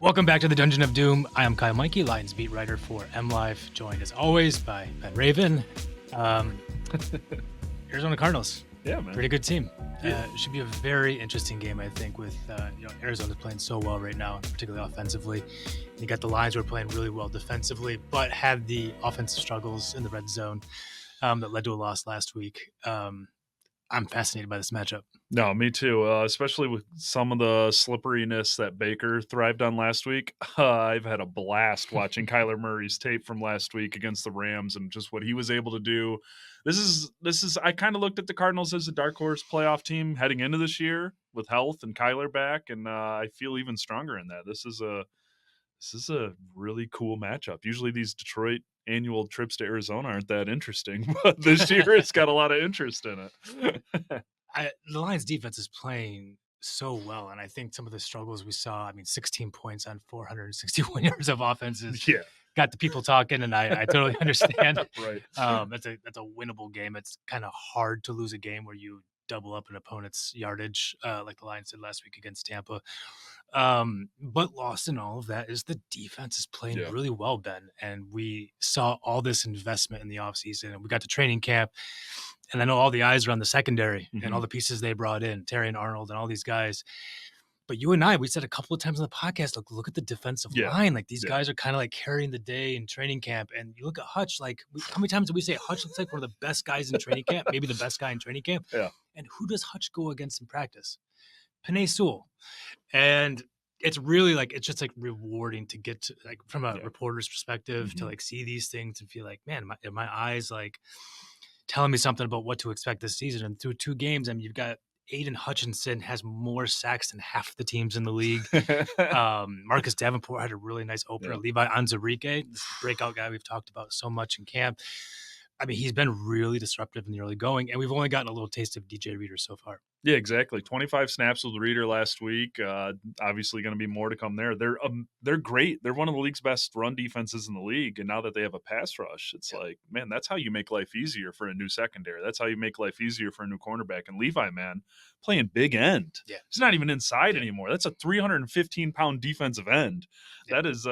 Welcome back to the Dungeon of Doom. I am Kyle Meinke, Lions beat writer for MLive, joined as always by Ben Raven. Arizona Cardinals. Yeah, man. Pretty good team. Yeah. It should be a very interesting game, I think, with Arizona's playing so well right now, particularly offensively. You got the Lions who are playing really well defensively, but had the offensive struggles in the red zone that led to a loss last week. I'm fascinated by this matchup. No, me too. Especially with some of the slipperiness that Baker thrived on last week. I've had a blast watching Kyler Murray's tape from last week against the Rams and just what he was able to do. This is. I kind of looked at the Cardinals as a dark horse playoff team heading into this year with health and Kyler back, and I feel even stronger in that. This is a really cool matchup. Usually these Detroit annual trips to Arizona aren't that interesting, but this year it's got a lot of interest in it. The Lions defense is playing so well, and I think some of the struggles we saw, 16 points on 461 yards of offense got the people talking, and I totally understand. Right. That's a winnable game. It's kind of hard to lose a game where you double up an opponent's yardage like the Lions did last week against Tampa. But lost in all of that is the defense is playing really well, Ben. And we saw all this investment in the offseason, and we got to training camp. And I know all the eyes are on the secondary and all the pieces they brought in, Terry and Arnold and all these guys. But you and I, we said a couple of times on the podcast, look at the defensive line. Like these guys are kind of like carrying the day in training camp. And you look at Hutch, how many times did we say Hutch looks like one of the best guys in training camp, maybe the best guy in training camp? Yeah. And who does Hutch go against in practice? Penei Sewell. And it's really it's just rewarding to get to from a reporter's perspective to see these things and feel like, man, my eyes telling me something about what to expect this season. And through two games, you've got Aidan Hutchinson has more sacks than half the teams in the league. Marcus Davenport had a really nice opener. Levi Onwuzurike, this breakout guy we've talked about so much in camp. He's been really disruptive in the early going, and we've only gotten a little taste of DJ Reader so far. Yeah, exactly. 25 snaps with Reader last week. Obviously going to be more to come there. They're great. They're one of the league's best run defenses in the league. And now that they have a pass rush, it's man, that's how you make life easier for a new secondary. That's how you make life easier for a new cornerback. And Levi, man, playing big end. Yeah. He's not even inside anymore. That's a 315-pound defensive end. Yeah. That is,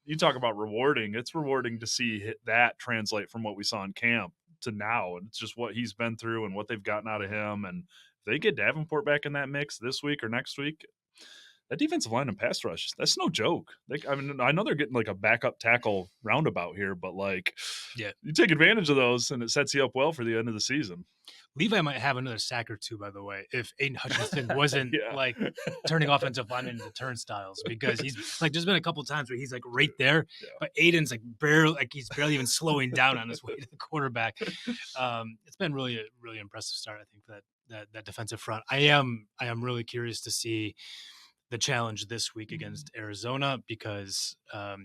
you talk about rewarding. It's rewarding to see that translate from what we saw in camp to now. And it's just what he's been through and what they've gotten out of him. And if they get Davenport back in that mix this week or next week, that defensive line and pass rush, that's no joke. I know they're getting a backup tackle roundabout here, but you take advantage of those and it sets you up well for the end of the season. Levi might have another sack or two, by the way, if Aidan Hutchinson wasn't turning offensive linemen into turnstiles, because he's there's been a couple of times where he's right there, but Aidan's he's barely even slowing down on his way to the quarterback. It's been really a really impressive start, I think, for that defensive front. I am really curious to see the challenge this week against Arizona, because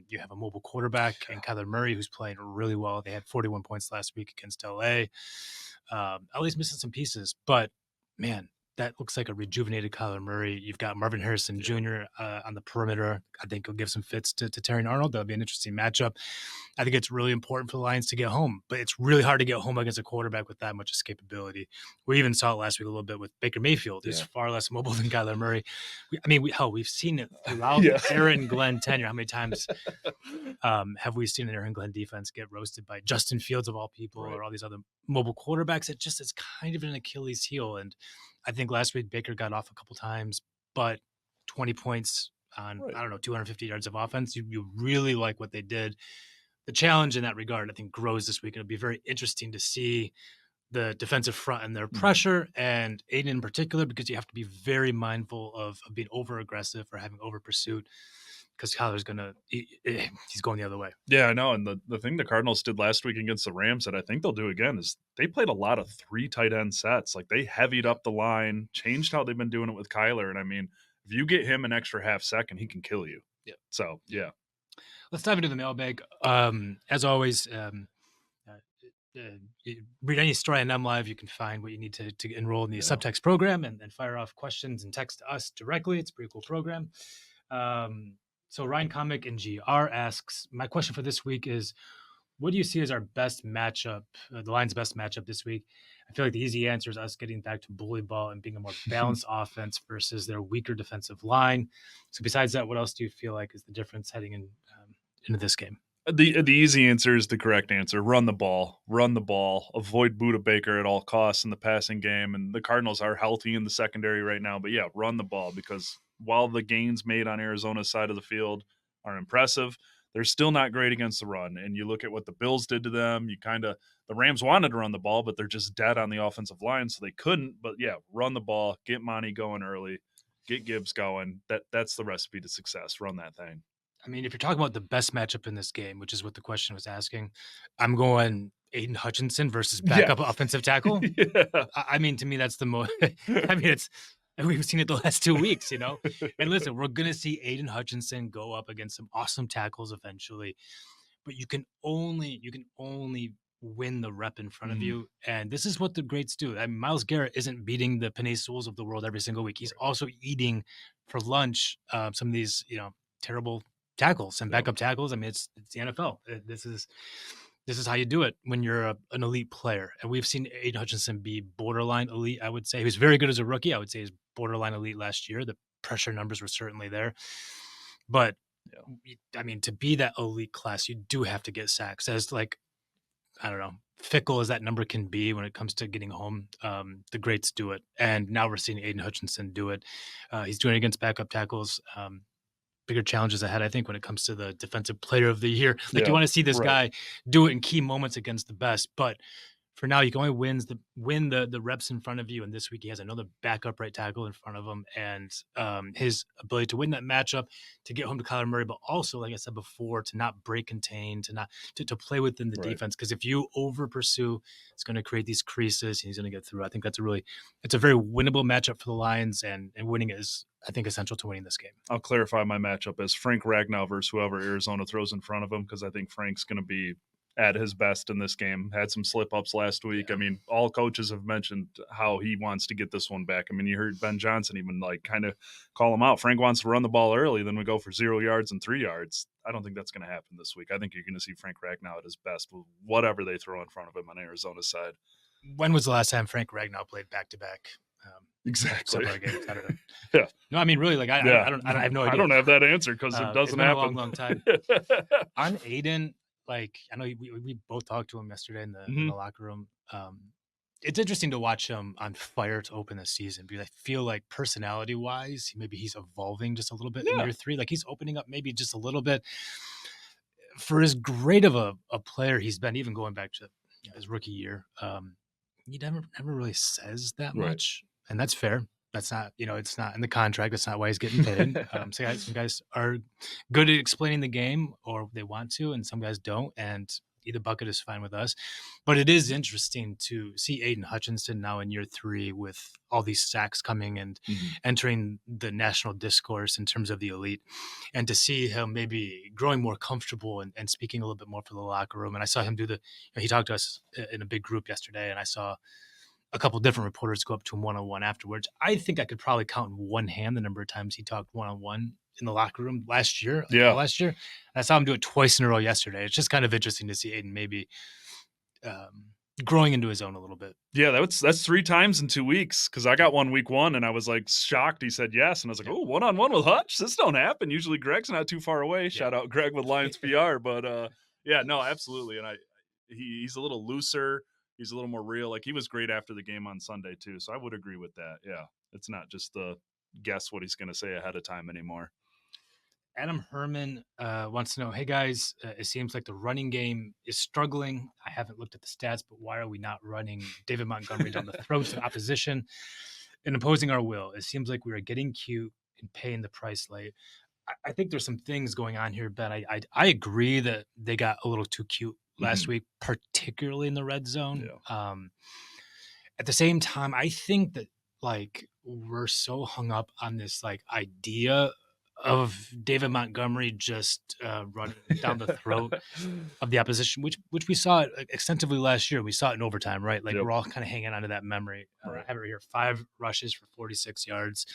you have a mobile quarterback and Kyler Murray, who's playing really well. They had 41 points last week against LA. LA's missing some pieces, but man, that looks like a rejuvenated Kyler Murray. You've got Marvin Harrison Jr. On the perimeter. I think he'll give some fits to Terry and Arnold. That'll be an interesting matchup. I think it's really important for the Lions to get home, but it's really hard to get home against a quarterback with that much escapability. We even saw it last week a little bit with Baker Mayfield, who's far less mobile than Kyler Murray. We've seen it throughout Aaron Glenn tenure. How many times have we seen an Aaron Glenn defense get roasted by Justin Fields of all people, or all these other mobile quarterbacks? It's kind of an Achilles heel. And I think last week Baker got off a couple times, but 20 points on, 250 yards of offense. You really like what they did. The challenge in that regard, I think, grows this week. It'll be very interesting to see the defensive front and their pressure, and Aidan in particular, because you have to be very mindful of being over aggressive or having over pursuit, because Kyler's he's going the other way. Yeah, I know. And the thing the Cardinals did last week against the Rams that I think they'll do again is they played a lot of 3 tight end sets. They heavied up the line, changed how they've been doing it with Kyler. And if you get him an extra half second, he can kill you. Yeah. So, yeah. Let's dive into the mailbag. As always, read any story on MLive. You can find what you need to enroll in the subtext program and fire off questions and text to us directly. It's a pretty cool program. So Ryan Comic and GR asks, my question for this week is, what do you see as our best matchup, the Lions' best matchup this week? I feel like the easy answer is us getting back to bully ball and being a more balanced offense versus their weaker defensive line. So besides that, what else do you feel like is the difference heading into this game? The easy answer is the correct answer. Run the ball. Avoid Buda Baker at all costs in the passing game. And the Cardinals are healthy in the secondary right now. But yeah, run the ball, because while the gains made on Arizona's side of the field are impressive, they're still not great against the run. And you look at what the Bills did to them. The Rams wanted to run the ball, but they're just dead on the offensive line, so they couldn't. But yeah, run the ball, get Monty going early, get Gibbs going. That's the recipe to success. Run that thing. I mean, if you're talking about the best matchup in this game, which is what the question was asking, I'm going Aidan Hutchinson versus backup offensive tackle. Yeah. I mean, to me, that's the most. I mean, we've seen it the last 2 weeks, you know. And listen, we're gonna see Aidan Hutchinson go up against some awesome tackles eventually, but you can only win the rep in front of you, and this is what the greats do. I mean, Myles Garrett isn't beating the Penei Sewells of the world every single week. He's also eating for lunch some of these, terrible tackles and backup tackles. I mean, it's the NFL. This is how you do it when you're an elite player. And we've seen Aidan Hutchinson be borderline elite, I would say. He was very good as a rookie. I would say he's borderline elite last year. The pressure numbers were certainly there. But, I mean, to be that elite class, you do have to get sacks. As, like, I don't know, fickle as that number can be when it comes to getting home, the greats do it. And now we're seeing Aidan Hutchinson do it. He's doing it against backup tackles. Bigger challenges ahead, I think, when it comes to the defensive player of the year. Like, you want to see this guy do it in key moments against the best, but for now, you can only win the reps in front of you. And this week he has another backup right tackle in front of him, and his ability to win that matchup, to get home to Kyler Murray, but also, like I said before, to not break contain, to play within the defense. Because if you over pursue, it's going to create these creases, and he's going to get through. I think it's a very winnable matchup for the Lions, and winning is, I think, essential to winning this game. I'll clarify my matchup as Frank Ragnow versus whoever Arizona throws in front of him, because I think Frank's going to be at his best in this game. Had some slip-ups last week. I mean, all coaches have mentioned how he wants to get this one back. I mean, you heard Ben Johnson even kind of call him out. Frank wants to run the ball early, then we go for 0 yards and 3 yards. I don't think that's going to happen this week. I think you're going to see Frank Ragnow at his best with whatever they throw in front of him on Arizona's side. When was the last time Frank Ragnow played back-to-back? Exactly. Games? I don't know. Yeah. No, I mean, really, like, I have no idea. I don't have that answer because it doesn't happen. Been a long time. On Aidan, like, I know we both talked to him yesterday in the locker room. It's interesting to watch him on fire to open the season, because I feel like personality-wise, maybe he's evolving just a little bit in year 3. Like, he's opening up maybe just a little bit. For as great of a player he's been, even going back to his rookie year, he never really says that much, and that's fair. That's not, it's not in the contract. That's not why he's getting paid. Some guys are good at explaining the game, or they want to, and some guys don't. And either bucket is fine with us. But it is interesting to see Aidan Hutchinson now in year 3 with all these sacks coming and entering the national discourse in terms of the elite, and to see him maybe growing more comfortable and speaking a little bit more for the locker room. And I saw him do he talked to us in a big group yesterday, and I saw a couple different reporters go up to him one-on-one afterwards. I think I could probably count in one hand the number of times he talked one-on-one in the locker room last year. I saw him do it twice in a row yesterday. It's just kind of interesting to see Aidan maybe growing into his own a little bit. Yeah, that's 3 times in 2 weeks, because I got one week 1 and I was like shocked he said yes, and I was like, oh, one-on-one with Hutch? This don't happen. Usually Greg's not too far away. Shout out Greg with Lions PR. But yeah, no, absolutely. And he's a little looser. He's a little more real. Like, he was great after the game on Sunday too. So I would agree with that. Yeah. It's not just the guess what he's going to say ahead of time anymore. Adam Herman wants to know, hey guys, it seems like the running game is struggling. I haven't looked at the stats, but why are we not running David Montgomery down the throats of opposition and imposing our will? It seems like we are getting cute and paying the price late. I think there's some things going on here, Ben. I agree that they got a little too cute last week, particularly in the red zone. At the same time, I think that, like, we're so hung up on this, like, idea of David Montgomery just running down the throat of the opposition, which we saw it extensively last year. We saw it in overtime, right? Like, we're all kind of hanging on to that memory. I have it here: 5 rushes for 46 yards.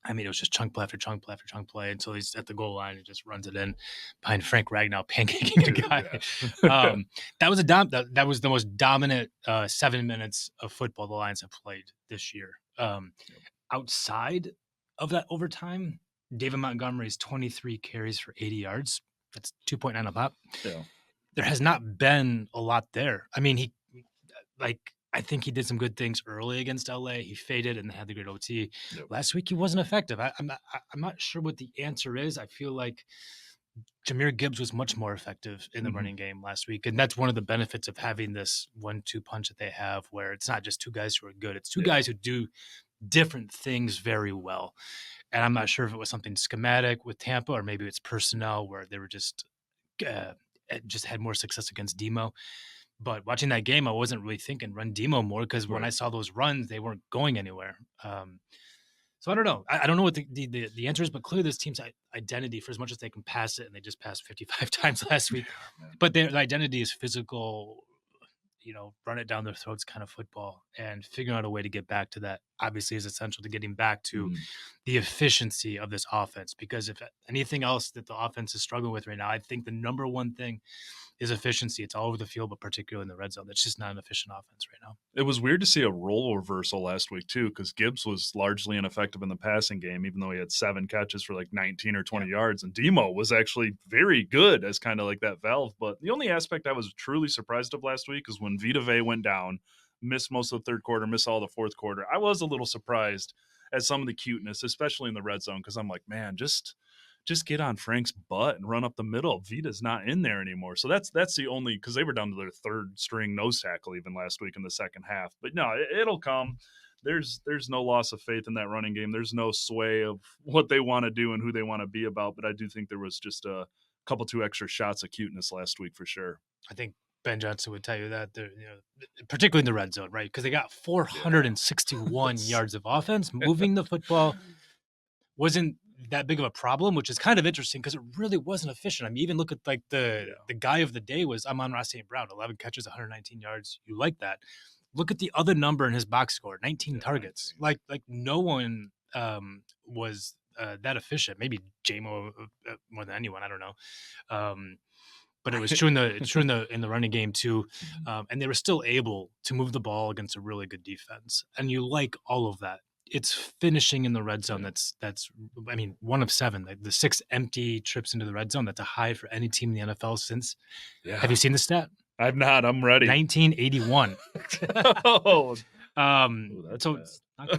I mean, it was just chunk play after chunk play after chunk play until he's at the goal line and just runs it in behind Frank Ragnow pancaking a guy. Yeah. That was that was the most dominant 7 minutes of football the Lions have played this year. Outside of that overtime, David Montgomery's 23 carries for 80 yards. That's 2.9 a pop. Yeah. There has not been a lot there. I mean, I think he did some good things early against LA. He faded and had the great OT. Yep. Last week he wasn't effective. I'm not sure what the answer is. I feel like Jahmyr Gibbs was much more effective in the running game last week, and that's one of the benefits of having this 1-2 punch that they have, where it's not just two guys who are good; it's two guys who do different things very well. And I'm not sure if it was something schematic with Tampa, or maybe it's personnel where they were just had more success against Demo. But watching that game, I wasn't really thinking run Demo more because when I saw those runs, they weren't going anywhere. So I don't know. I don't know what the answer is, but clearly this team's identity, for as much as they can pass it, and they just passed 55 times last week, but their identity is physical, run it down their throats kind of football, and figuring out a way to get back to that obviously is essential to getting back to the efficiency of this offense. Because if anything else that the offense is struggling with right now, I think the number one thing is efficiency. It's all over the field, but particularly in the red zone. That's just not an efficient offense right now. It was weird to see a role reversal last week, too, because Gibbs was largely ineffective in the passing game, even though he had 7 catches for like 19 or 20 yards. And Demo was actually very good as kind of like that valve. But the only aspect I was truly surprised of last week is when Vita Vea went down, missed most of the third quarter, missed all the fourth quarter. I was a little surprised at some of the cuteness, especially in the red zone, because I'm like, man, just get on Frank's butt and run up the middle. Vita's not in there anymore. So that's the only, because they were down to their third string nose tackle even last week in the second half. But no, it'll come. There's no loss of faith in that running game. There's no sway of what they want to do and who they want to be about. But I do think there was just a couple 2 extra shots of cuteness last week for sure. I think Ben Johnson would tell you that, particularly in the red zone, right? Because they got 461 yards of offense. Moving the football wasn't that big of a problem, which is kind of interesting because it really wasn't efficient. I mean, even look at like the guy of the day was Amon-Ra St. Brown, 11 catches, 119 yards. You like that. Look at the other number in his box score, 19 targets. 19. Like no one was that efficient. Maybe JMO more than anyone. I don't know. But it was true in the running game too. And they were still able to move the ball against a really good defense. And you like all of that. It's finishing in the red zone. That's I mean, 1 of 7. The 6 empty trips into the red zone. That's a high for any team in the NFL since. Yeah. Have you seen the stat? I've not. I'm ready. 1981. That's so it's not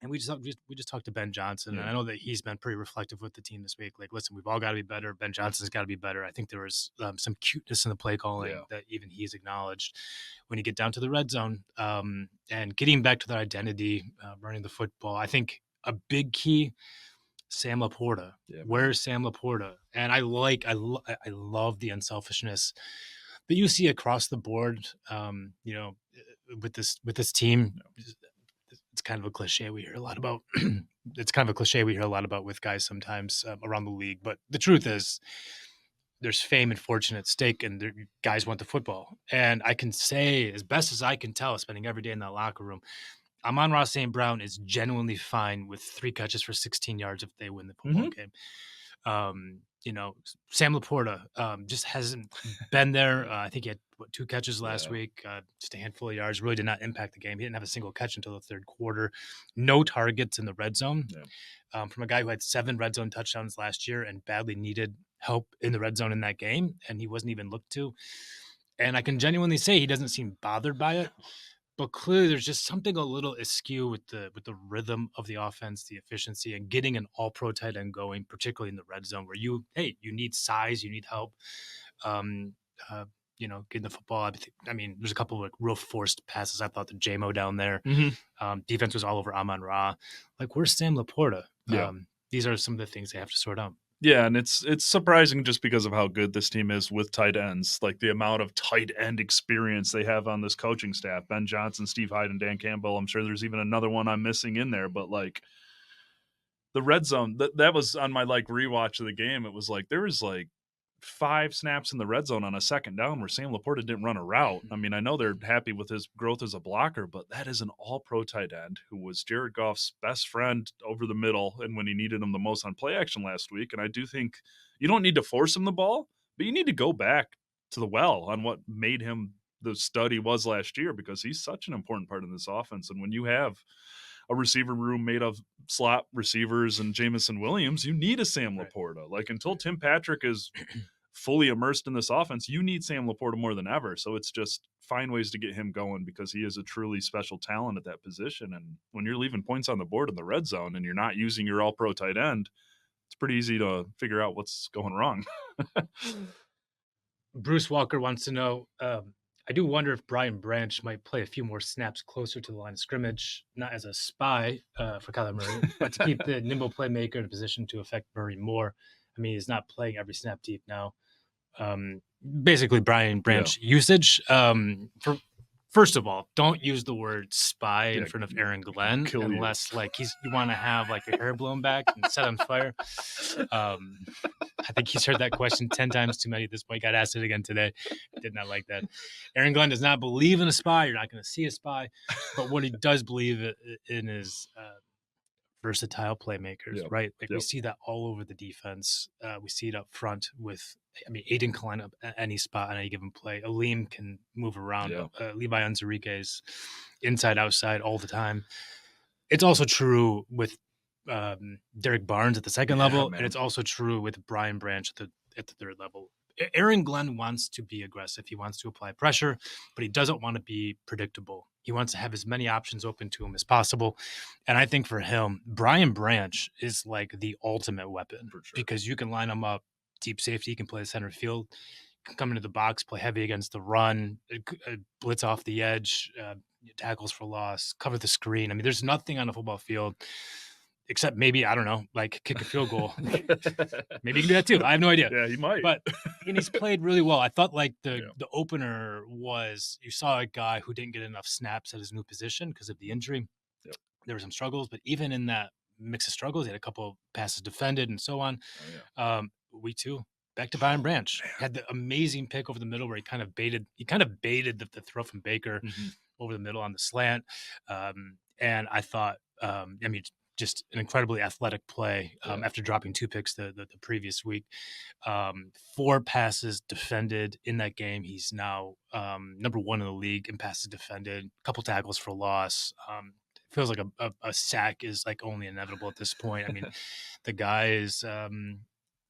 and we just talked to Ben Johnson, and I know that he's been pretty reflective with the team this week. Like, listen, we've all got to be better. Ben Johnson's got to be better. I think there was some cuteness in the play calling that even he's acknowledged when you get down to the red zone and getting back to their identity, running the football. I think a big key, Sam Laporta. Yeah, where's Sam Laporta? And I love the unselfishness that you see across the board. With this team. It's kind of a cliche we hear a lot about. It's kind of a cliche we hear a lot about with guys sometimes around the league. But the truth is, there's fame and fortune at stake, and guys want the football. And I can say, as best as I can tell, spending every day in that locker room, Amon-Ra St. Brown is genuinely fine with 3 catches for 16 yards if they win the football game. Sam Laporta just hasn't been there. I think he had 2 catches last week, just a handful of yards, really did not impact the game. He didn't have a single catch until the third quarter. No targets in the red zone from a guy who had 7 red zone touchdowns last year and badly needed help in the red zone in that game, and he wasn't even looked to. And I can genuinely say he doesn't seem bothered by it. But clearly, there's just something a little askew with the rhythm of the offense, the efficiency, and getting an all-pro tight end going, particularly in the red zone, where you need size, you need help. Getting the football. I mean, there's a couple of like real forced passes. I thought the JMO down there. Defense was all over Amon-Ra. Like, where's Sam Laporta? These are some of the things they have to sort out. Yeah, and it's surprising just because of how good this team is with tight ends, like the amount of tight end experience they have on this coaching staff. Ben Johnson, Steve Hyde, and Dan Campbell. I'm sure there's even another one I'm missing in there, but like the red zone, that was on my like rewatch of the game. It was like there was like 5 snaps in the red zone on a second down where Sam Laporta didn't run a route. I mean, I know they're happy with his growth as a blocker, but that is an all-pro tight end who was Jared Goff's best friend over the middle and when he needed him the most on play action last week. And I do think you don't need to force him the ball, but you need to go back to the well on what made him the stud he was last year, because he's such an important part of this offense. And when you have a receiver room made of slot receivers and Jamison Williams, you need a Sam Laporta. Like, until Tim Patrick is fully immersed in this offense, you need Sam Laporta more than ever. So it's just find ways to get him going, because he is a truly special talent at that position. And when you're leaving points on the board in the red zone and you're not using your all-pro tight end, it's pretty easy to figure out what's going wrong. Bruce Walker wants to know, I do wonder if Brian Branch might play a few more snaps closer to the line of scrimmage, not as a spy for Kyler Murray, but to keep the nimble playmaker in a position to affect Murray more. I mean, he's not playing every snap deep now. Basically, Brian Branch usage. First of all, don't use the word spy in front of Aaron Glenn unless like you want to have like your hair blown back and set on fire. I think he's heard that question 10 times too many at this point. Got asked it again today. Did not like that. Aaron Glenn does not believe in a spy. You're not going to see a spy. But what he does believe in is versatile playmakers, right? Like we see that all over the defense. We see it up front with, I mean, Aidan can line up at any spot on any given play. Aleem can move around. Levi Onwuzurike's inside, outside all the time. It's also true with Derek Barnes at the second level, and it's also true with Brian Branch at the third level. Aaron Glenn wants to be aggressive. He wants to apply pressure, but he doesn't want to be predictable. He wants to have as many options open to him as possible. And I think for him, Brian Branch is like the ultimate weapon because you can line him up deep safety. You can play center field, can come into the box, play heavy against the run, blitz off the edge, tackles for loss, cover the screen. I mean, there's nothing on the football field except maybe, I don't know, like kick a field goal. Maybe he can do that too. I have no idea. Yeah, he might. But and he's played really well. I thought like the opener was, you saw a guy who didn't get enough snaps at his new position because of the injury. There were some struggles, but even in that mix of struggles, he had a couple of passes defended and so on. We too. Back to Brian Branch. He had the amazing pick over the middle where he kind of baited the throw from Baker over the middle on the slant. And I thought, I mean, just an incredibly athletic play after dropping 2 picks the previous week. 4 passes defended in that game. He's now number 1 in the league in passes defended, a couple tackles for loss. Feels like a sack is like only inevitable at this point. I mean, the guy is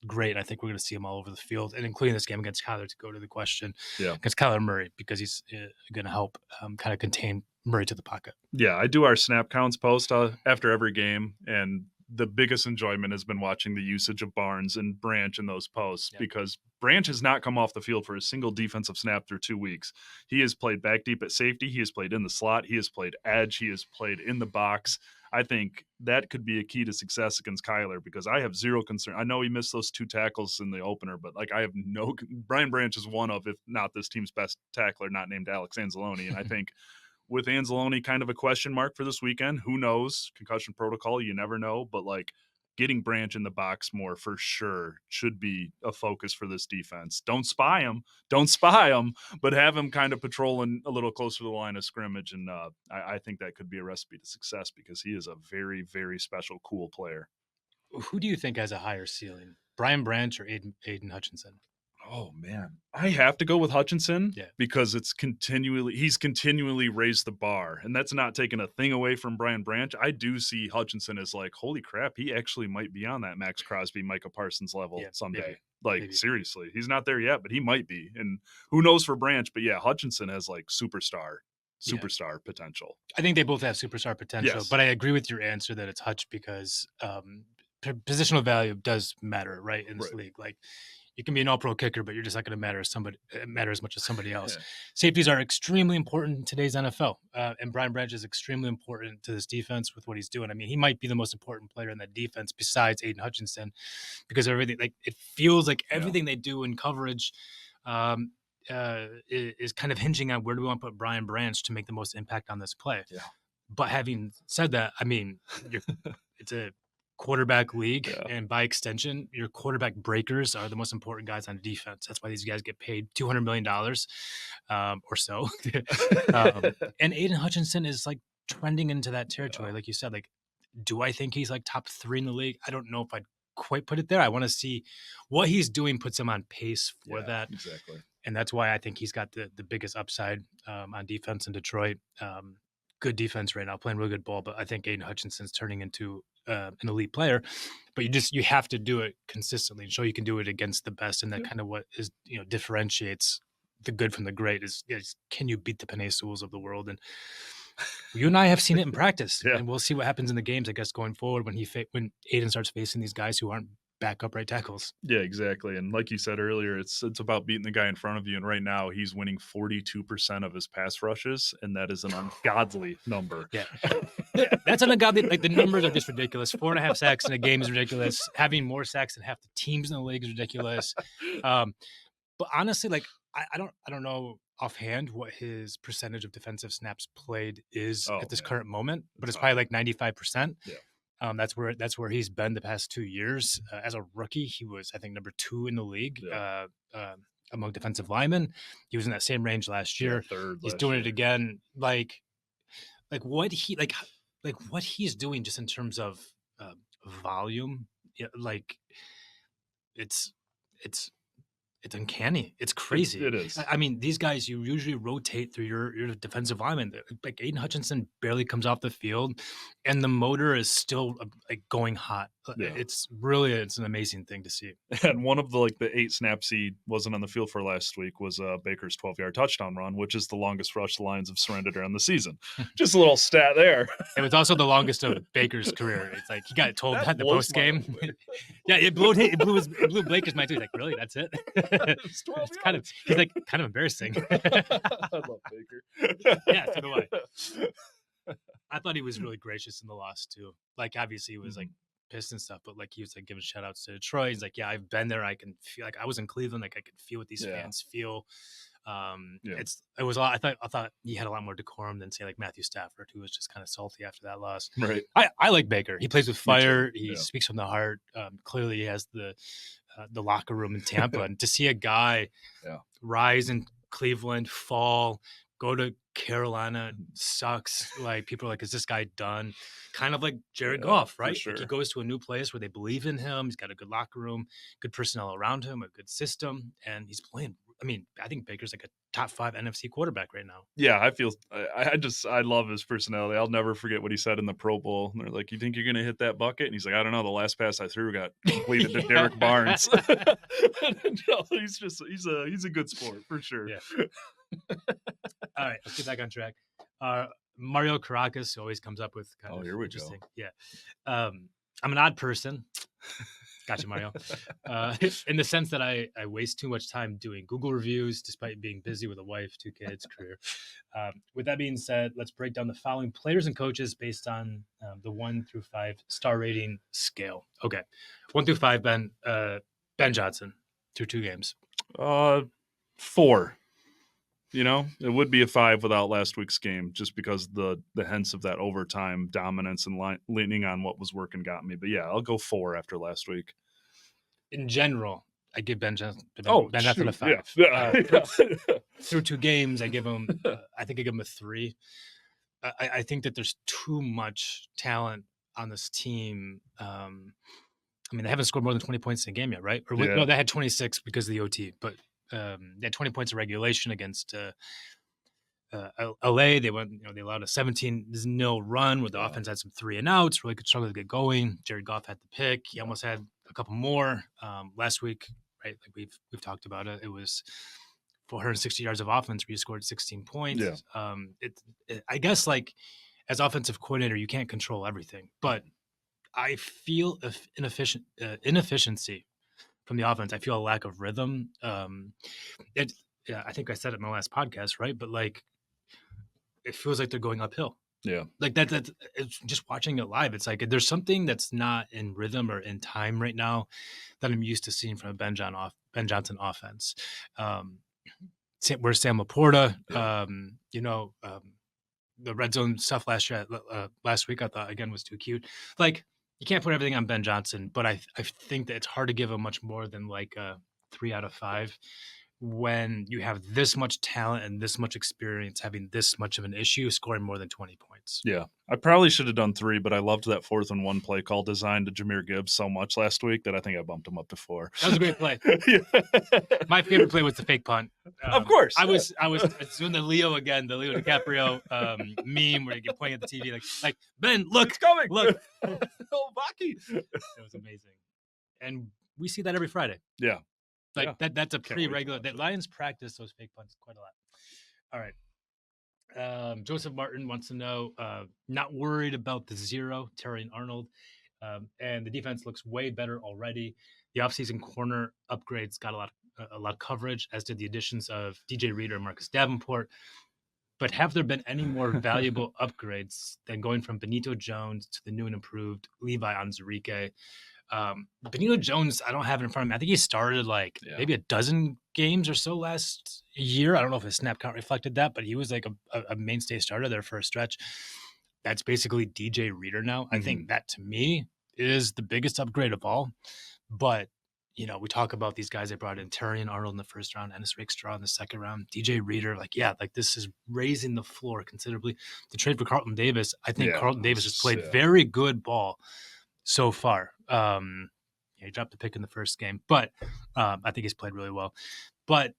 great. I think we're going to see him all over the field, and including this game against Kyler, to go to the question, against Kyler Murray, because he's going to help kind of contain Murray to the pocket. Yeah, I do our snap counts post after every game, and the biggest enjoyment has been watching the usage of Barnes and Branch in those posts, because Branch has not come off the field for a single defensive snap through 2 weeks. He has played back deep at safety. He has played in the slot. He has played edge. He has played in the box. I think that could be a key to success against Kyler, because I have zero concern. I know he missed those 2 tackles in the opener, but like I have no – Brian Branch is one of, if not this team's best tackler, not named Alex Anzalone. And I think with Anzalone kind of a question mark for this weekend, who knows? Concussion protocol, you never know. But like getting Branch in the box more for sure should be a focus for this defense. Don't spy him, but have him kind of patrolling a little closer to the line of scrimmage. And I think that could be a recipe to success, because he is a very, very special, cool player. Who do you think has a higher ceiling, Brian Branch or Aidan Hutchinson? Oh man, I have to go with Hutchinson because he's continually raised the bar, and that's not taking a thing away from Brian Branch. I do see Hutchinson as like, holy crap, he actually might be on that Max Crosby, Micah Parsons level someday. Maybe. Seriously, he's not there yet, but he might be, and who knows for Branch. But yeah, Hutchinson has like superstar potential. I think they both have superstar potential, but I agree with your answer that it's Hutch, because positional value does matter, right, in this league. Like, you can be an all-pro kicker, but you're just not going to matter as much as somebody else. Safeties are extremely important in today's NFL, and Brian Branch is extremely important to this defense with what he's doing. I mean, he might be the most important player in that defense besides Aidan Hutchinson, because everything, like, it feels like everything they do in coverage is kind of hinging on where do we want to put Brian Branch to make the most impact on this play. But having said that, I mean, it's a quarterback league, and by extension, your quarterback breakers are the most important guys on defense. That's why these guys get paid $200 million or so. And Aidan Hutchinson is like trending into that territory, like you said. Like, do I think he's like top 3 in the league? I don't know if I'd quite put it there. I want to see what he's doing puts him on pace for that. Exactly. And that's why I think he's got the biggest upside on defense in Detroit. Good defense right now, playing really good ball. But I think Aidan Hutchinson's turning into an elite player. But you have to do it consistently and show you can do it against the best. And that kind of what is differentiates the good from the great is can you beat the Penei Sewells of the world? And you and I have seen it in practice, and we'll see what happens in the games, I guess, going forward when Aidan starts facing these guys who aren't backup right tackles. Yeah, exactly. And like you said earlier, it's about beating the guy in front of you. And right now he's winning 42% of his pass rushes, and that is an ungodly number. Yeah, that's an ungodly. Like, the numbers are just ridiculous. 4.5 sacks in a game is ridiculous. Having more sacks than half the teams in the league is ridiculous. But honestly, like, I don't know offhand what his percentage of defensive snaps played is at this current moment, but it's probably like 95%. Yeah. That's where he's been the past 2 years. As a rookie, he was, I think, number 2 in the league among defensive linemen. He was in that same range last year. He's doing it again. Like what he's doing just in terms of volume. Like, it's uncanny. It's crazy. It is. I mean, these guys, you usually rotate through your defensive lineman. Like, Aidan Hutchinson barely comes off the field, and the motor is still like going hot. Yeah. It's an amazing thing to see. And one of the 8 snaps he wasn't on the field for last week was Baker's 12-yard touchdown run, which is the longest rush the Lions have surrendered on the season. Just a little stat there. It was also the longest of Baker's career. It's like he got told that in the post game. Yeah, it blew Baker's mind too. He's like, really? That's it? It's kind of embarrassing. I love Baker. Yeah, so do I. I thought he was really gracious in the loss too. Like, obviously he was like pissed and stuff, but like he was like giving shout outs to Detroit. He's like, yeah, I've been there. I can feel, like, I was in Cleveland. Like, I could feel what these fans feel. It was a lot. I thought he had a lot more decorum than, say, like Matthew Stafford, who was just kind of salty after that loss. Right. I like Baker. He plays with fire. He speaks from the heart. Clearly he has the locker room in Tampa, and to see a guy rise in Cleveland, fall, go to Carolina, sucks. Like, people are like, is this guy done? Kind of like Jared Goff, right? Sure. Like, he goes to a new place where they believe in him. He's got a good locker room, good personnel around him, a good system, and he's playing. I mean, I think Baker's like a top 5 NFC quarterback right now. Yeah, I love his personality. I'll never forget what he said in the Pro Bowl. And they're like, you think you're going to hit that bucket? And he's like, I don't know. The last pass I threw got completed to Derek Barnes. No, he's a good sport for sure. Yeah. All right, let's get back on track. Mario Caracas always comes up with kind of interesting. Go. Yeah. I'm an odd person. Gotcha, Mario. In the sense that I waste too much time doing Google reviews, despite being busy with a wife, 2 kids, career. With that being said, let's break down the following players and coaches based on the 1 through 5 star rating scale. Okay, 1 through 5. Ben Johnson through 2 games. 4. It would be a 5 without last week's game, just because the hints of that overtime dominance and leaning on what was working got me. But yeah, I'll go 4 after last week. In general, I give Ben Johnson a 5. Yeah. Through 2 games, I give him. I think I give him a 3. I think that there's too much talent on this team. I mean, they haven't scored more than 20 points in a game yet, right? Or no, they had 26 because of the OT, but. They had 20 points of regulation against LA. They allowed a 17-0 run where the offense had some 3 and outs, really could struggle to get going. Jared Goff had the pick. He almost had a couple more last week, right? Like we've talked about it. It was 460 yards of offense where you scored 16 points. Yeah. I guess, like, as offensive coordinator, you can't control everything, but I feel inefficiency from the offense. I feel a lack of rhythm. I think I said it in my last podcast, right? But like, it feels like they're going uphill. Yeah. Like that it's just watching it live. It's like there's something that's not in rhythm or in time right now that I'm used to seeing from a Ben Johnson offense. Where's Sam Laporta? The red zone stuff last week I thought again was too cute. Like, you can't put everything on Ben Johnson, but I think that it's hard to give him much more than like a 3 out of 5 when you have this much talent and this much experience, having this much of an issue, scoring more than 20 points. Yeah. I probably should have done 3, but I loved that 4th and 1 play call design to Jahmyr Gibbs so much last week that I think I bumped him up to 4. That was a great play. My favorite play was the fake punt. Of course. I was doing the Leo DiCaprio meme where you get pointing at the TV like Ben, look, it's coming. Look. Oh, Baki. It was amazing. And we see that every Friday. Yeah. Like that's a pretty regular. The Lions practice those fake punts quite a lot. All right. Joseph Martin wants to know, not worried about the 0, Terry and Arnold. And the defense looks way better already. The offseason corner upgrades got a lot of coverage, as did the additions of DJ Reader and Marcus Davenport. But have there been any more valuable upgrades than going from Benito Jones to the new and improved Levi Onwuzurike? Benito Jones, I don't have it in front of me. I think he started maybe a dozen games or so last year. I don't know if his snap count reflected that, but he was like a mainstay starter there for a stretch. That's basically DJ Reader now. I think that, to me, is the biggest upgrade of all. But, we talk about these guys they brought in, Terry and Arnold in the first round, Ennis Rakestraw in the second round, DJ Reader. This is raising the floor considerably. The trade for Carlton Davis, I think Carlton Davis has played very good ball so far. He dropped a pick in the first game, but I think he's played really well. But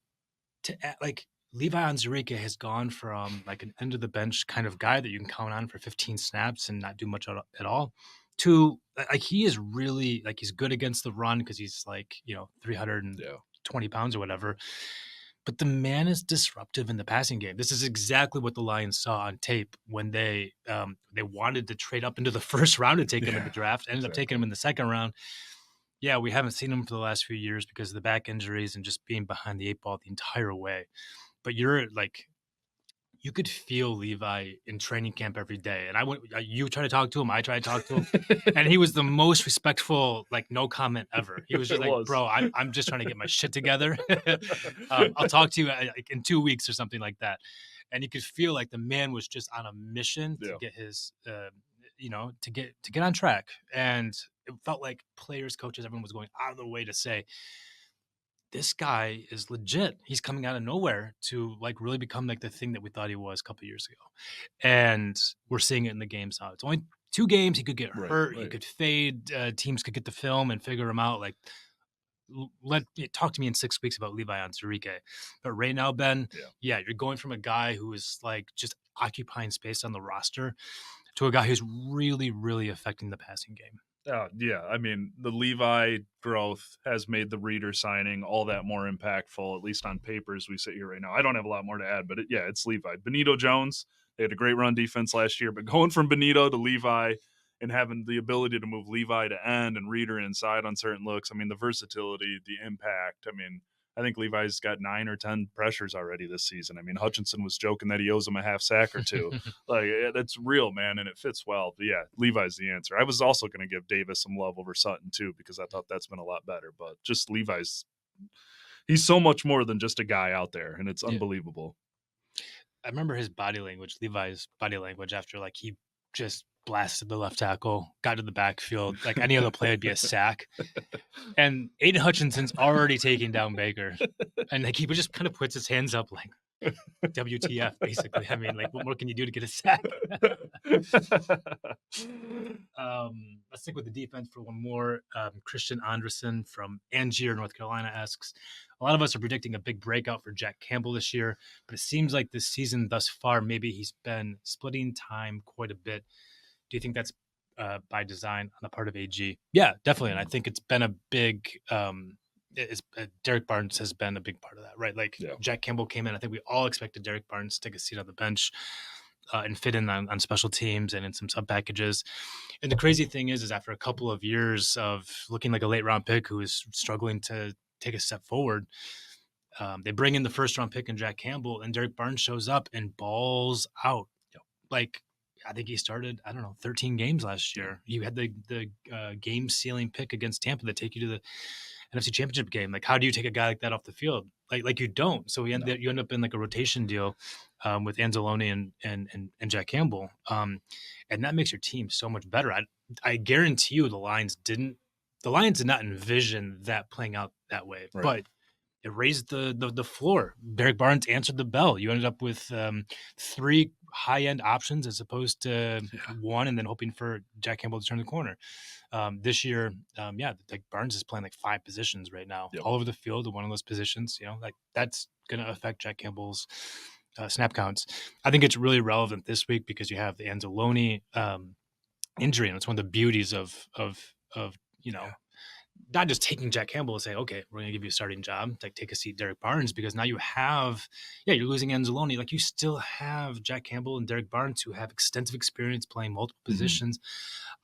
Levi Onwuzurike has gone from an end of the bench kind of guy that you can count on for 15 snaps and not do much at all, to he is really he's good against the run because he's 320 pounds or whatever. But the man is disruptive in the passing game. This is exactly what the Lions saw on tape when they wanted to trade up into the first round to take him in the draft. Ended up taking him in the second round. Yeah, we haven't seen him for the last few years because of the back injuries and just being behind the 8 ball the entire way. But you could feel Levi in training camp every day. And you try to talk to him, I try to talk to him. And he was the most respectful, no comment ever. He was just bro, I'm just trying to get my shit together. I'll talk to you in 2 weeks or something like that. And you could feel the man was just on a mission to get his, to get on track. And it felt like players, coaches, everyone was going out of the way to say, this guy is legit. He's coming out of nowhere to really become the thing that we thought he was a couple of years ago. And we're seeing it in the games now. It's only 2 games. He could get hurt. He could fade. Teams could get the film and figure him out. Talk to me in 6 weeks about Levi Onwuzurike. But right now, Ben, you're going from a guy who is just occupying space on the roster to a guy who's really, really affecting the passing game. I mean, the Levi growth has made the Reader signing all that more impactful, at least on paper as we sit here right now. I don't have a lot more to add, but it's Levi. Benito Jones, they had a great run defense last year, but going from Benito to Levi and having the ability to move Levi to end and Reader inside on certain looks, I mean, the versatility, the impact, I think Levi's got 9 or 10 pressures already this season. I mean, Hutchinson was joking that he owes him a half sack or 2. That's real, man, and it fits well. But Levi's the answer. I was also going to give Davis some love over Sutton too because I thought that's been a lot better. But just he's so much more than just a guy out there, and it's unbelievable. I remember his body language, Levi's body language after he just blasted the left tackle, got to the backfield. Any other play would be a sack. And Aidan Hutchinson's already taking down Baker. And he just kind of puts his hands up WTF, basically. I mean, what more can you do to get a sack? Let's stick with the defense for one more. Christian Anderson from Angier, North Carolina asks, a lot of us are predicting a big breakout for Jack Campbell this year, but it seems like this season thus far, maybe he's been splitting time quite a bit. Do you think that's by design on the part of AG? Yeah, definitely. And I think it's been a big Derek Barnes has been a big part of that, right? Jack Campbell came in. I think we all expected Derek Barnes to take a seat on the bench and fit in on special teams and in some sub packages. And the crazy thing is after a couple of years of looking like a late round pick who is struggling to take a step forward, they bring in the first round pick in Jack Campbell, and Derek Barnes shows up and balls out. I think he started, 13 games last year. You had the game sealing pick against Tampa that take you to the NFC Championship game. How do you take a guy like that off the field? You don't. So you end up in a rotation deal with Anzalone and Jack Campbell, and that makes your team so much better. I guarantee you the Lions did not envision that playing out that way, Right. but it raised the floor. Derek Barnes answered the bell. You ended up with 3 high-end options as opposed to one, and then hoping for Jack Campbell to turn the corner. This year, like Barnes is playing like 5 positions right now, all over the field in one of those positions. Like that's going to affect Jack Campbell's snap counts. I think it's really relevant this week because you have the Anzalone injury, and it's one of the beauties of not just taking Jack Campbell and saying, okay, we're going to give you a starting job, like take a seat, Derek Barnes, because now you have, you're losing Anzalone. Like you still have Jack Campbell and Derek Barnes who have extensive experience playing multiple positions.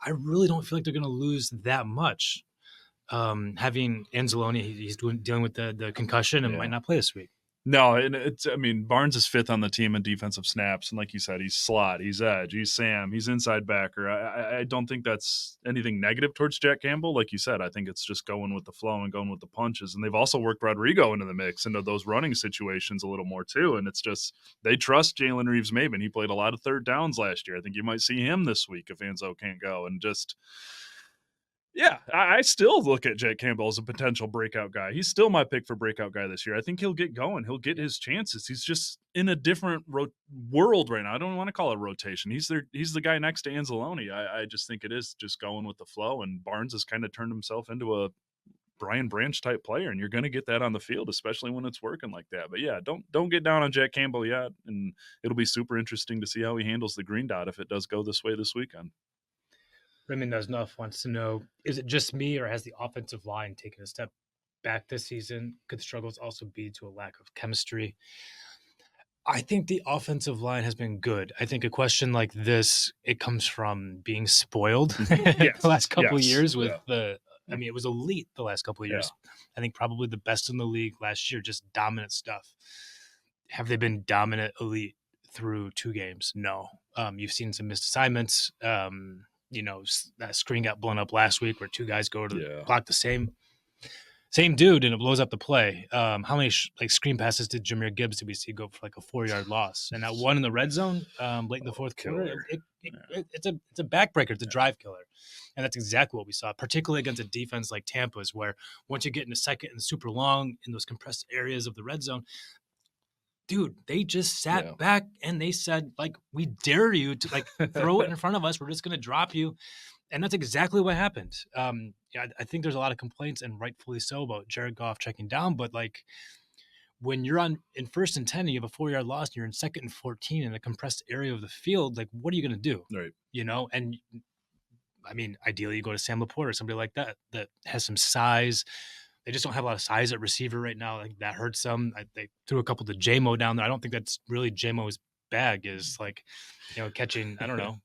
I really don't feel like they're going to lose that much. Having Anzalone, he's dealing with the concussion and might not play this week. No, and Barnes is 5th on the team in defensive snaps. And like you said, he's slot, he's edge, he's Sam, he's inside backer. I don't think that's anything negative towards Jack Campbell. Like you said, I think it's just going with the flow and going with the punches. And they've also worked Rodrigo into the mix, into those running situations a little more too. And it's just, they trust Jalen Reeves-Maybin. He played a lot of 3rd downs last year. I think you might see him this week if Anzo can't go. And just... yeah, I still look at Jack Campbell as a potential breakout guy. He's still my pick for breakout guy this year. I think he'll get going. He'll get his chances. He's just in a different world right now. I don't want to call it rotation. He's the guy next to Anzalone. I just think it is just going with the flow, and Barnes has kind of turned himself into a Brian Branch type player, and you're going to get that on the field, especially when it's working like that. But yeah, don't get down on Jack Campbell yet, and it'll be super interesting to see how he handles the green dot if it does go this way this weekend. Raymond Enough wants to know, is it just me or has the offensive line taken a step back this season? Could the struggles also be to a lack of chemistry? I think the offensive line has been good. I think a question like this, it comes from being spoiled the last couple of years with it was elite the last couple of years. I think probably the best in the league last year, just dominant stuff. Have they been dominant elite through 2 games? No. You've seen some missed assignments. That screen got blown up last week where 2 guys go to block the same dude and it blows up the play. How many screen passes did Jahmyr Gibbs did we see go for like a 4-yard loss? And that one in the red zone late in the 4th quarter, it's a backbreaker. It's a drive killer. And that's exactly what we saw, particularly against a defense like Tampa's, where once you get in a second and super long in those compressed areas of the red zone, dude, they just sat back and they said, like, we dare you to throw it in front of us. We're just going to drop you. And that's exactly what happened. I think there's a lot of complaints, and rightfully so, about Jared Goff checking down. But when you're in 1st and 10 and you have a 4-yard loss and you're in 2nd and 14 in a compressed area of the field, what are you going to do? Right. And I mean, ideally you go to Sam Laporte or somebody like that has some size. They just don't have a lot of size at receiver right now. That hurts them. They threw a couple to J-Mo down there. I don't think that's really J-Mo's bag, is catching, I don't know,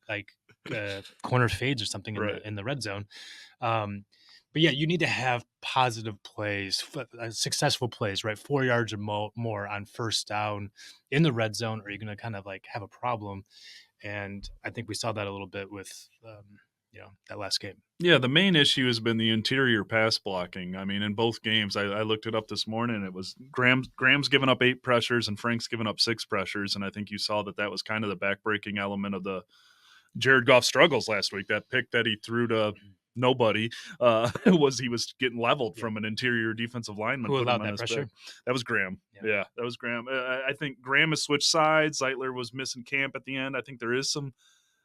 corner fades or something in the red zone. But yeah, you need to have positive plays, successful plays, right? 4 yards or more on 1st down in the red zone, or you're going to kind of have a problem. And I think we saw that a little bit with that last game. Yeah, the main issue has been the interior pass blocking. I mean, in both games, I looked it up this morning. It was Graham's given up 8 pressures and Frank's given up 6 pressures. And I think you saw that was kind of the backbreaking element of the Jared Goff struggles last week. That pick that he threw to nobody he was getting leveled from an interior defensive lineman. Who allowed that pressure? That was Graham. Yeah, that was Graham. I think Graham has switched sides. Zeitler was missing camp at the end. I think there is some.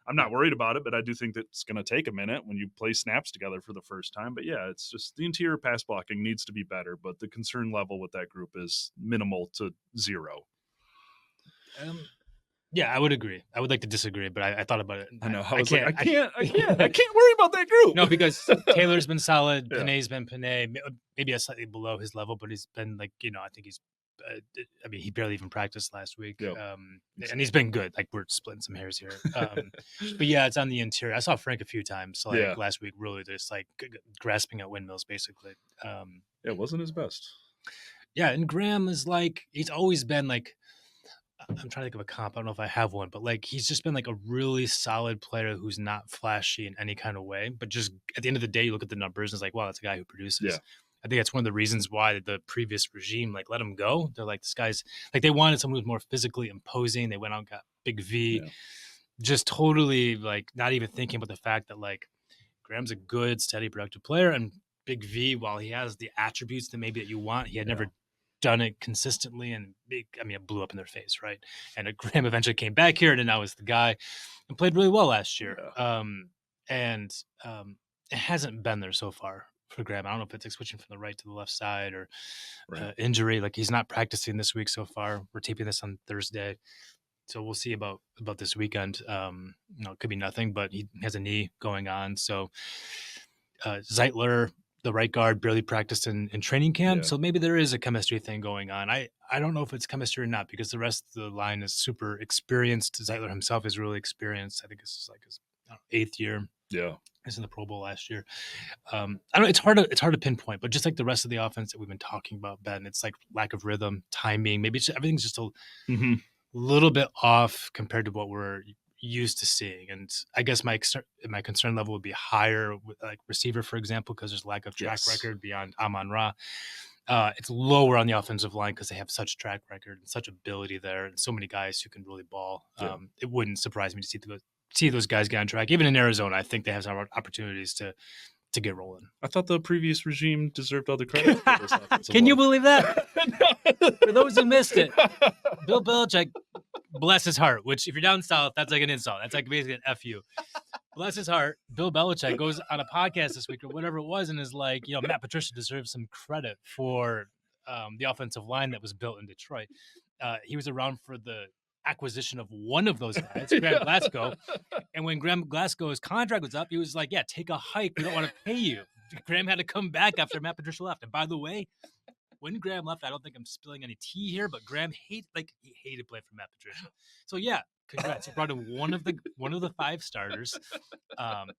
I'm not worried about it, but I do think that it's going to take a minute when you play snaps together for the first time. But yeah, it's just the interior pass blocking needs to be better, but the concern level with that group is minimal to 0. Yeah, I would agree. I would like to disagree, but I thought about it. I know. I can't worry about that group. No, because Taylor's been solid. Panay's been Panay, maybe a slightly below his level, but he's been I think he's, he barely even practiced last week. And he's been good. We're splitting some hairs here. But yeah, it's on the interior. I saw Frank a few times last week, really just grasping at windmills, basically. It wasn't his best. Yeah, and Graham is he's always been I'm trying to think of a comp. I don't know if I have one, but he's just been a really solid player who's not flashy in any kind of way. But just at the end of the day, you look at the numbers and it's wow, that's a guy who produces. Yeah. I think that's one of the reasons why the previous regime let him go. They're this guy's they wanted someone who was more physically imposing. They went out and got Big V, just totally not even thinking about the fact that Graham's a good, steady, productive player, and Big V, while he has the attributes that you want, he had never done it consistently, and it blew up in their face, right? And Graham eventually came back here, and now is the guy, and played really well last year. It hasn't been there so far for Graham. I don't know if it's like switching from the right to the left side or injury. Like, he's not practicing this week so far. We're taping this on Thursday, so we'll see about this weekend. It could be nothing, but he has a knee going on. So Zeitler, the right guard, barely practiced in training camp. So maybe there is a chemistry thing going on. I don't know if it's chemistry or not, because the rest of the line is super experienced. Zeitler himself is really experienced. I think this is like his 8th year. Yeah. He's in the Pro Bowl last year. I don't know. It's hard to pinpoint, but just like the rest of the offense that we've been talking about, Ben, it's like lack of rhythm, timing. Maybe everything's just a little bit off compared to what we're used to seeing. And I guess my concern level would be higher with like receiver, for example, because there's lack of track record beyond Amon-Ra. It's lower on the offensive line because they have such track record and such ability there, and so many guys who can really ball. It wouldn't surprise me to see those guys get on track. Even in Arizona, I think they have some opportunities to get rolling. I thought the previous regime deserved all the credit for this offensive Can you believe that? For those who missed it, Bill Belichick, bless his heart, which if you're down south, that's like an insult. That's like basically an F you. Bless his heart, Bill Belichick goes on a podcast this week or whatever it was and is like, Matt Patricia deserves some credit for the offensive line that was built in Detroit. He was around for the acquisition of one of those guys, Graham Glasgow. And when Graham Glasgow's contract was up, he was like, take a hike. We don't want to pay you. Graham had to come back after Matt Patricia left. And by the way, when Graham left, I don't think I'm spilling any tea here, but Graham he hated playing for Matt Patricia. So congrats. He brought in one of the 5 starters,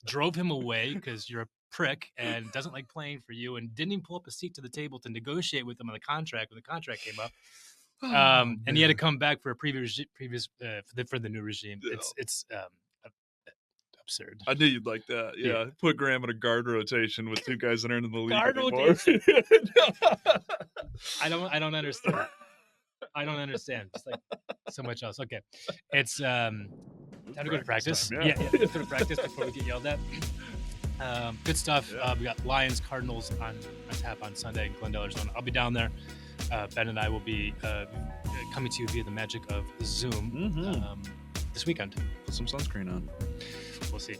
drove him away because you're a prick and doesn't like playing for you, and didn't even pull up a seat to the table to negotiate with him on the contract when the contract came up. And he had to come back for a previous for the new regime. It's absurd. I knew you'd like that. Yeah. Put Graham in a guard rotation with 2 guys that aren't in the league guard anymore. Rotation. I don't understand. I don't understand. Just like so much else. Okay, it's time to go to practice. Yeah, let's go to practice before we get yelled at. Good stuff. We got Lions Cardinals on tap on Sunday in Glendale, Arizona. I'll be down there. Ben and I will be coming to you via the magic of Zoom this weekend. Put some sunscreen on. We'll see.